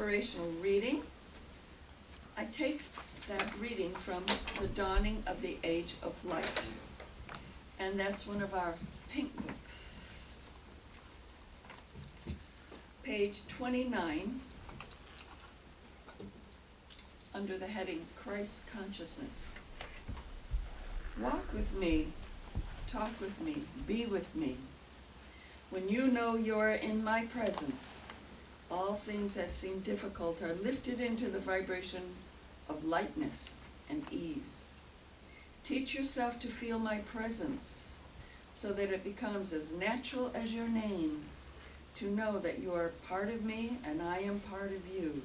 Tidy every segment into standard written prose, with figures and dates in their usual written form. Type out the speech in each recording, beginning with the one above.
inspirational reading. I take that reading from The Dawning of the Age of Light, and that's one of our pink books. Page 29, under the heading Christ Consciousness. Walk with me, talk with me, be with me. When you know you're in my presence, all things that seem difficult are lifted into the vibration of lightness and ease. Teach yourself to feel my presence so that it becomes as natural as your name, to know that you are part of me and I am part of you.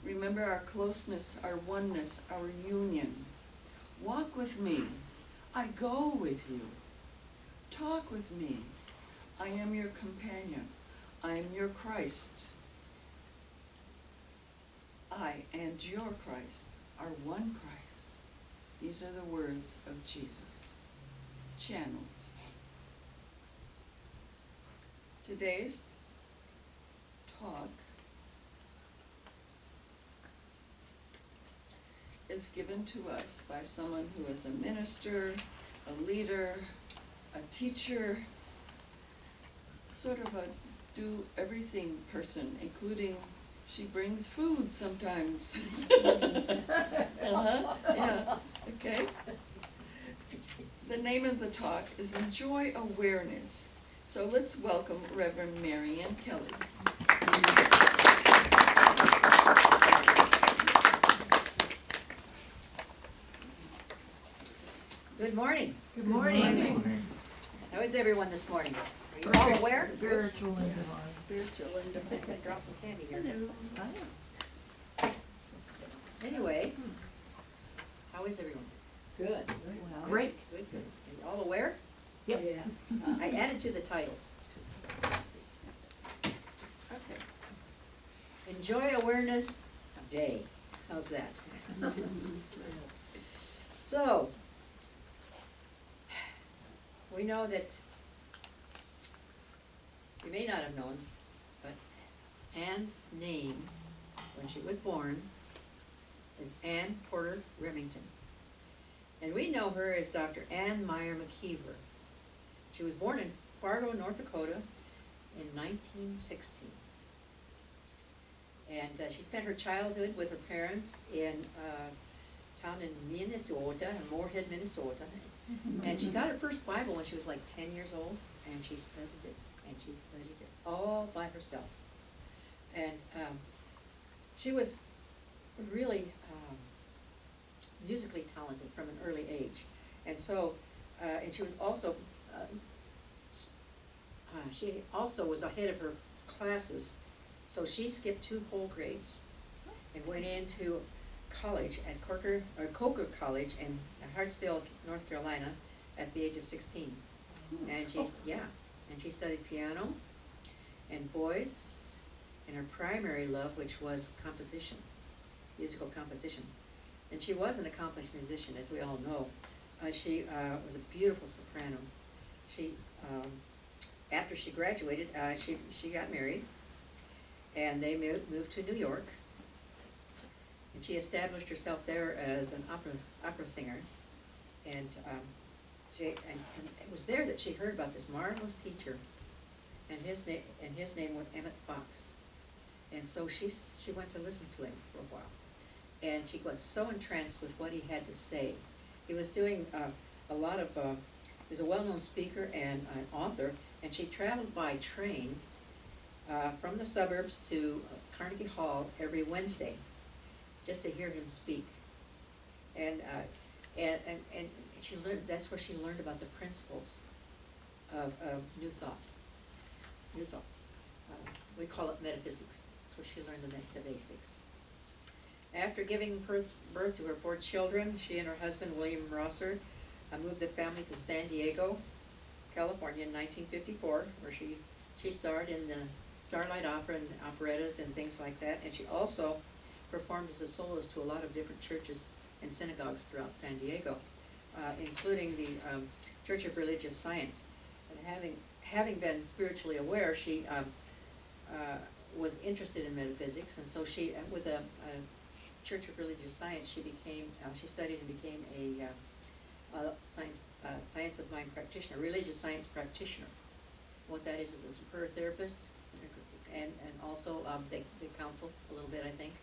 Remember our closeness, our oneness, our union. Walk with me. I go with you. Talk with me. I am your companion. I am your Christ. I and your Christ are one Christ. These are the words of Jesus. Channeled. Today's talk is given to us by someone who is a minister, a leader, a teacher, sort of a do-everything person, including she brings food sometimes. Yeah, okay. The name of the talk is Enjoy Awareness. So let's welcome Reverend Marianne Kelley. Good morning. Good morning. How is everyone this morning? Are you all aware? Spiritual and divine. Spiritual and I'm gonna drop some candy here. Hello. Anyway, how is everyone? Good. Great. Good, good. And you all aware? Yep. Yeah. I added to the title. Okay. Enjoy Awareness Day. How's that? So, we know that, you may not have known, but Anne's name, when she was born, is Anne Porter Remington. And we know her as Dr. Ann Meyer McKeever. She was born in Fargo, North Dakota in 1916. And she spent her childhood with her parents in a town in Minnesota, in Moorhead, Minnesota. And she got her first Bible when she was like 10 years old, and she studied it, and she studied it all by herself. And she was really musically talented from an early age. And so, and she was also, she also was ahead of her classes. So she skipped 2 whole grades and went into college at Coker College in Hartsville, North Carolina, at the age of 16. And she studied piano and voice, and her primary love, which was composition, musical composition. And she was an accomplished musician, as we all know. She was a beautiful soprano. She, after she graduated, she got married, and they moved to New York. And she established herself there as an opera singer. And it was there that she heard about this marvelous teacher, and his name was Emmett Fox. And so she went to listen to him for a while, and she was so entranced with what he had to say. He was doing a lot of. He was a well-known speaker and an author, and she traveled by train from the suburbs to Carnegie Hall every Wednesday, just to hear him speak. And she learned. That's where she learned about the principles of New Thought. New Thought. We call it metaphysics. That's where she learned the basics. After giving birth to her 4 children, she and her husband, William Rosser, moved the family to San Diego, California in 1954, where she starred in the Starlight Opera and operettas and things like that. And she also performed as a soloist to a lot of different churches and synagogues throughout San Diego, including the Church of Religious Science. And having been spiritually aware, she was interested in metaphysics, and so she, with a Church of Religious Science, she became, she studied and became a science of mind practitioner, religious science practitioner. What that is a prayer therapist, and also, they counsel a little bit, I think.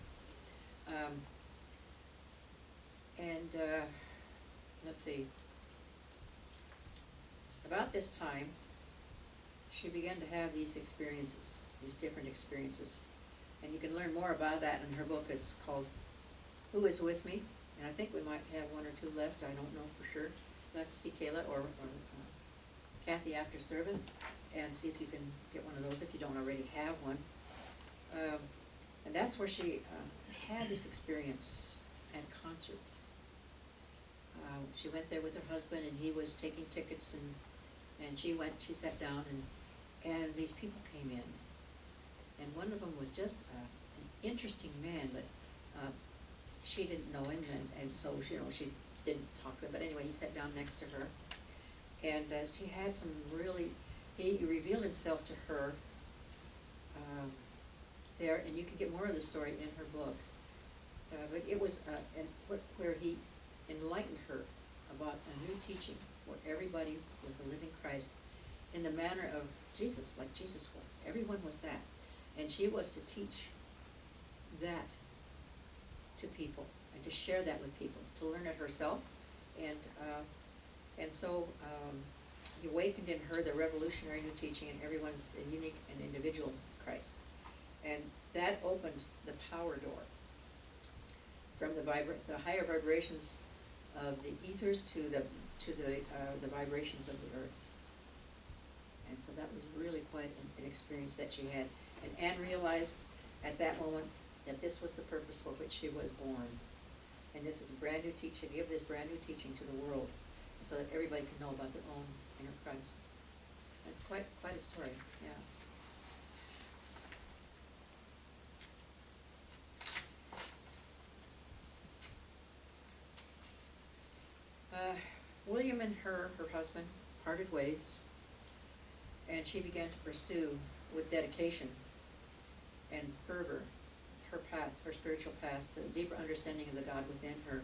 Let's see, about this time, she began to have these experiences, these different experiences. And you can learn more about that in her book. It's called Who Is With Me? And I think we might have one or two left, I don't know for sure. You'll have to see Kayla or Kathy after service and see if you can get one of those if you don't already have one. And that's where she had this experience at concerts. She went there with her husband, and he was taking tickets, and she sat down, and these people came in. And one of them was just an interesting man, but she didn't know him, and so she didn't talk to him. But anyway, he sat down next to her, and she had some really, he revealed himself to her there, and you can get more of the story in her book. But it was where he enlightened her about a new teaching, where everybody was a living Christ in the manner of Jesus, like Jesus was. Everyone was that. And she was to teach that to people, and to share that with people, to learn it herself. And so he awakened in her the revolutionary new teaching, and everyone's a unique and individual Christ. And that opened the power door from the higher vibrations of the ethers to the vibrations of the earth. And so that was really quite an experience that she had. And Anne realized at that moment that this was the purpose for which she was born. And this is a brand new teaching, to give this brand new teaching to the world, so that everybody can know about their own inner Christ. That's quite a story, yeah. William and her husband, parted ways, and she began to pursue with dedication and fervor her path, her spiritual path, to a deeper understanding of the God within her,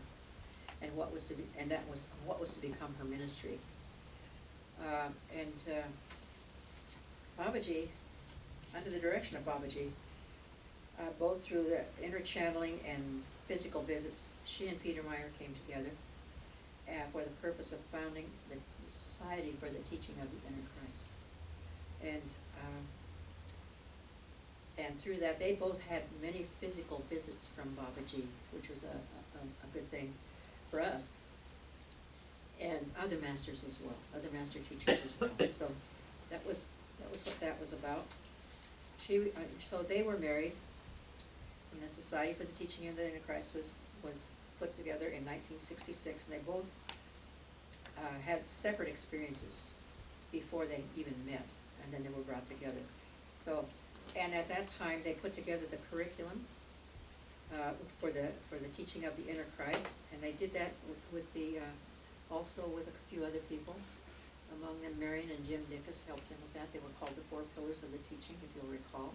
and what was to become her ministry. Babaji, under the direction of Babaji, both through the inner channeling and physical visits, she and Peter Meyer came together for the purpose of founding the Society for the Teaching of the Inner Christ. And through that, they both had many physical visits from Babaji, which was a good thing for us, and other masters as well, other master teachers as well. So that was what that was about. So they were married, and the Society for the Teaching of the Inner Christ was put together in 1966, and they both had separate experiences before they even met, and then they were brought together. So, and at that time, they put together the curriculum for the teaching of the inner Christ, and they did that also with a few other people. Among them, Marion and Jim Dickus helped them with that. They were called the 4 Pillars of the Teaching, if you'll recall.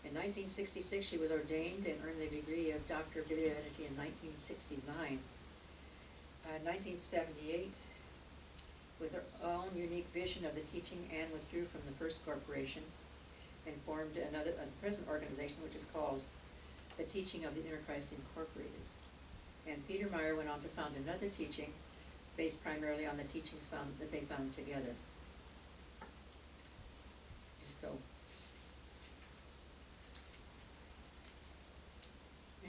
In 1966, she was ordained and earned the degree of Doctor of Divinity in 1969. 1978, with her own unique vision of the teaching, Anne withdrew from the first corporation and formed a present organization, which is called the Teaching of the Inner Christ Incorporated. And Peter Meyer went on to found another teaching based primarily on the teachings that they found together. And so,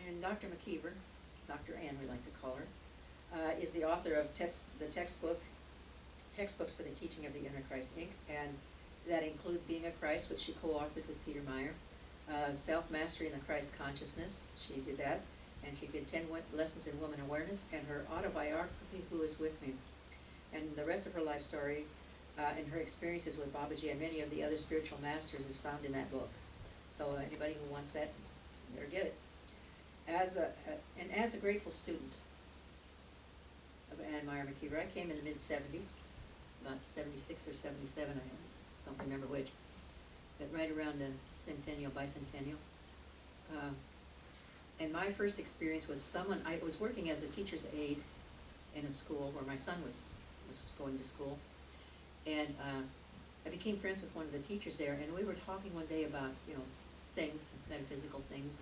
and Dr. McKeever, Dr. Ann we like to call her, is the author of the textbooks for the Teaching of the Inner Christ, Inc., and that include Being a Christ, which she co-authored with Peter Meyer, Self-Mastery in the Christ Consciousness, she did that, and she did 10 Lessons in Woman Awareness, and her autobiography, Who Is With Me. And the rest of her life story and her experiences with Babaji and many of the other spiritual masters is found in that book. So anybody who wants that, better get it. As a grateful student of Anne Meyer McKeever, I came in the mid-70s, about 76 or 77, I don't remember which. but right around the bicentennial. And my first experience was I was working as a teacher's aide in a school where my son was going to school. And I became friends with one of the teachers there, and we were talking one day about, things, metaphysical things,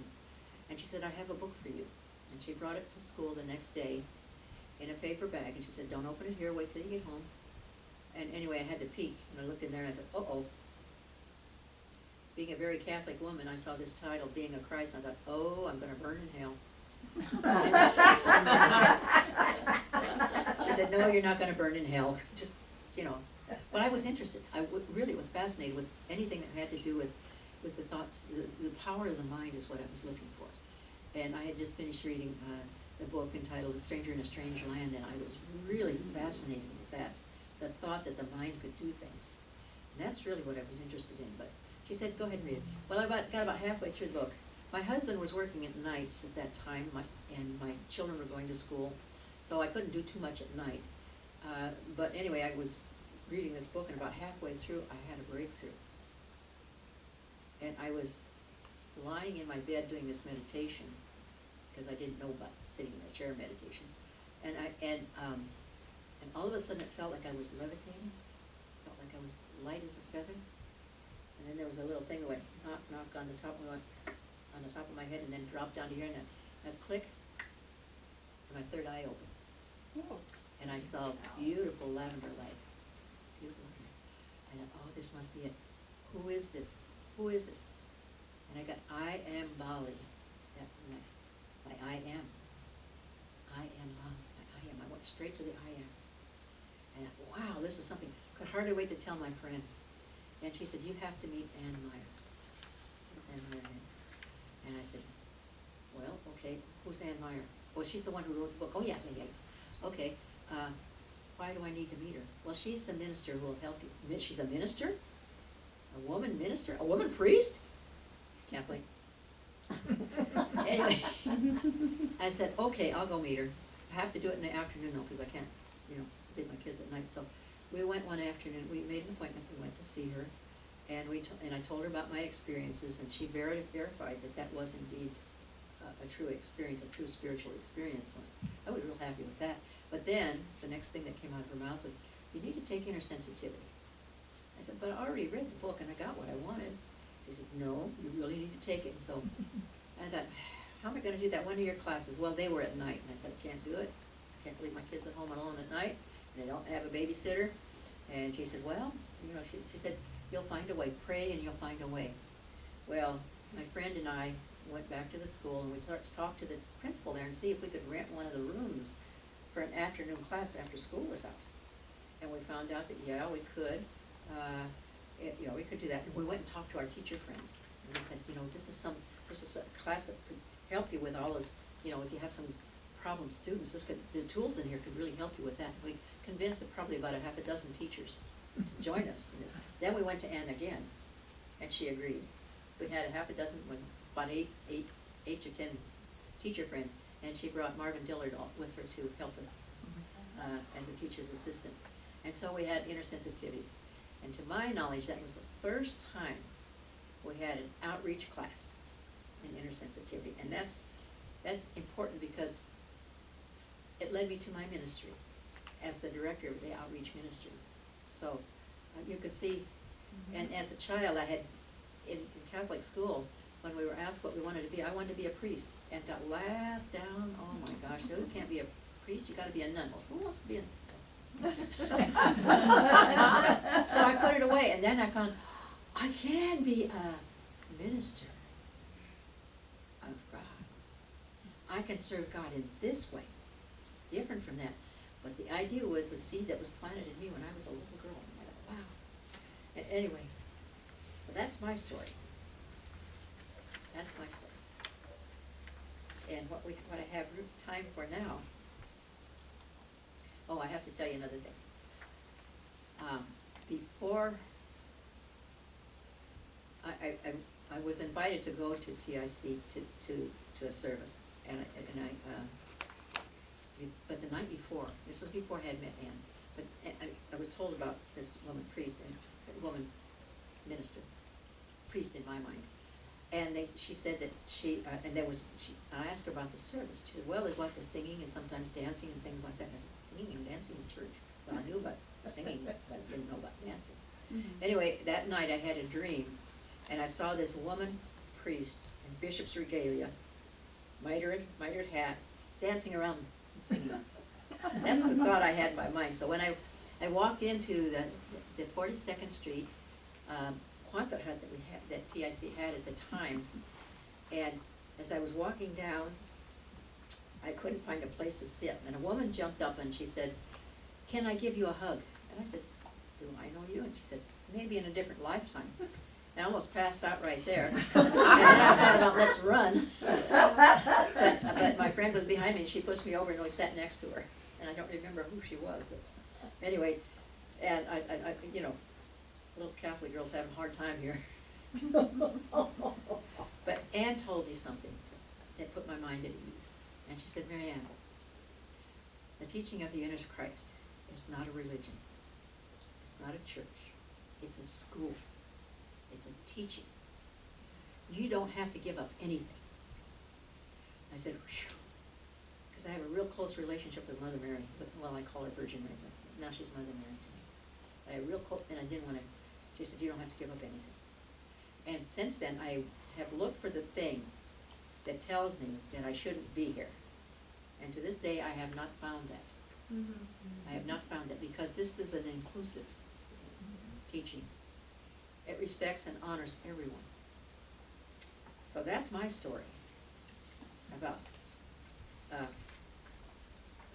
and she said, I have a book for you. And she brought it to school the next day in a paper bag, and she said, don't open it here, wait till you get home. And anyway, I had to peek, and I looked in there and I said, uh-oh. Being a very Catholic woman, I saw this title, Being a Christ, and I thought, oh, I'm gonna burn in hell. She said, no, you're not gonna burn in hell, just, But I was interested. I really was fascinated with anything that had to do with the thoughts. The power of the mind is what I was looking for. And I had just finished reading the book entitled A Stranger in a Strange Land, and I was really fascinated with that, the thought that the mind could do things. And that's really what I was interested in. But she said, go ahead and read it. Well, I got about halfway through the book. My husband was working at nights at that time, and my children were going to school, so I couldn't do too much at night. But anyway, I was reading this book, and about halfway through, I had a breakthrough. And I was lying in my bed doing this meditation, because I didn't know about sitting in a chair meditations. And all of a sudden it felt like I was levitating, felt like I was light as a feather. And then there was a little thing that went knock, knock on the top of my head, and then dropped down to here, and a click, and my third eye opened. Oh. And I saw beautiful lavender light. Beautiful. And I thought, oh, this must be it. Who is this? Who is this? And I got, I am Bali. That my I am. I am love. My I am. I went straight to the I am. And I thought, wow, this is something. Could hardly wait to tell my friend. And she said, you have to meet Ann Meyer. Who's Ann Meyer? And I said, well, okay, who's Ann Meyer? Well, she's the one who wrote the book. Oh, yeah. Okay, why do I need to meet her? Well, she's the minister who will help you. She's a minister? A woman minister? A woman priest? Catholic. Anyway, I said, okay, I'll go meet her. I have to do it in the afternoon though, because I can't, take my kids at night. So we went one afternoon, we made an appointment, we went to see her, and I told her about my experiences, and she verified that was indeed a true experience, a true spiritual experience. So I was real happy with that. But then, the next thing that came out of her mouth was, you need to take inner sensitivity. I said, but I already read the book and I got what I wanted. She said, no, you really need to take it. And so I thought, how am I going to do that? One of your classes? Well, they were at night, and I said, I can't do it. I can't leave my kids at home alone at night, and they don't have a babysitter. And she said, well, she said, you'll find a way. Pray and you'll find a way. Well, my friend and I went back to the school, and we talked to the principal there and see if we could rent one of the rooms for an afternoon class after school was out. And we found out that, yeah, we could. We could do that. And we went and talked to our teacher friends. And we said, this is a class that could help you with all this, if you have some problem students, the tools in here could really help you with that. We convinced probably about a half a dozen teachers to join us in this. Then we went to Ann again, and she agreed. We had a half a dozen, about eight to 10 teacher friends, and she brought Marvin Dillard with her to help us as a teacher's assistant. And so we had inner sensitivity. And to my knowledge, that was the first time we had an outreach class in inner sensitivity. And that's important because it led me to my ministry as the director of the outreach ministries. So you could see, and as a child, I had, in Catholic school, when we were asked what we wanted to be, I wanted to be a priest, and got laughed down. Oh my gosh, you can't be a priest, you gotta be a nun. Well, who wants to be a nun? So I put it away, and then I found, I can be a minister of God. I can serve God in this way. It's different from that. But the idea was a seed that was planted in me when I was a little girl. And I thought, wow. Anyway, well, that's my story. That's my story. And what I have time for now. Oh, I have to tell you another thing. Before I was invited to go to TIC to a service, but the night before, this was before I had met Ann, but I was told about this woman priest and woman minister, priest in my mind. And she said that I asked her about the service. She said, well, there's lots of singing and sometimes dancing and things like that. I said, singing and dancing in church? Well, I knew about singing, but I didn't know about dancing. Anyway, that night I had a dream, and I saw this woman priest in bishop's regalia, mitred hat, dancing around and singing. That's the thought I had in my mind. So when I walked into the 42nd Street Quonset hut that TIC had at the time, and as I was walking down, I couldn't find a place to sit, and a woman jumped up and she said, "Can I give you a hug?" And I said, "Do I know you?" And she said, "Maybe in a different lifetime." And I almost passed out right there. And then I thought about, let's run. But my friend was behind me, and she pushed me over, and we sat next to her. And I don't remember who she was, but anyway, and I you know, little Catholic girls having a hard time here. But Ann told me something that put my mind at ease. And she said, "Mary Ann, the teaching of the inner Christ is not a religion. It's not a church. It's a school. It's a teaching. You don't have to give up anything." I said, "Whew," because I have a real close relationship with Mother Mary. Well, I call her Virgin Mary, but now she's Mother Mary to me. I have real close, and I didn't want to. She said, "You don't have to give up anything." And since then, I have looked for the thing that tells me that I shouldn't be here. And to this day, I have not found that. I have not found that, because this is an inclusive teaching. It respects and honors everyone. So that's my story about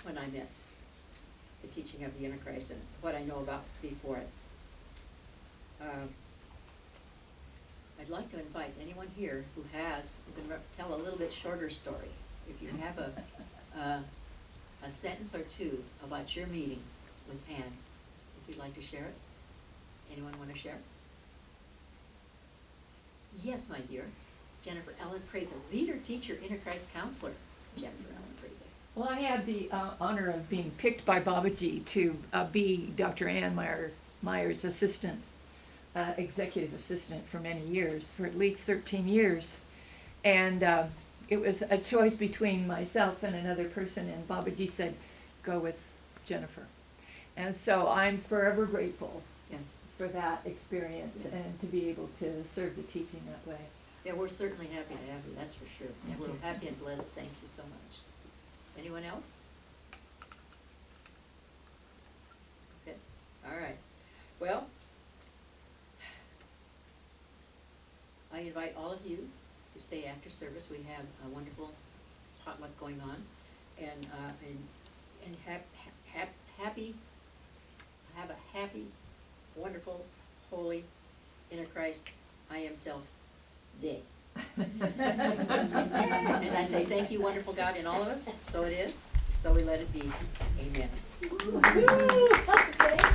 when I met the teaching of the inner Christ and what I know about before it. I'd like to invite anyone here who has, who can tell a little bit shorter story. If you have a sentence or two about your meeting with Ann, if you'd like to share it. Anyone want to share? Yes, my dear. Jennifer Ellen Prather, leader, teacher, inner Christ counselor. Jennifer Ellen Prather. Well, I had the honor of being picked by Babaji to be Dr. Ann Meyer's assistant, executive assistant for many years, for at least 13 years. And it was a choice between myself and another person, and Babaji said, "Go with Jennifer." And so I'm forever grateful Yes. for that experience and to be able to serve the teaching that way. Yeah, we're certainly happy to have you, that's for sure. And we're happy and blessed. Thank you so much. Anyone else? Okay, all right. Well, I invite all of you to stay after service. We have a wonderful potluck going on, and have a happy, wonderful, holy, inner Christ, I am self day. And I say thank you, wonderful God, in all of us. So it is. So we let it be. Amen. Thank you.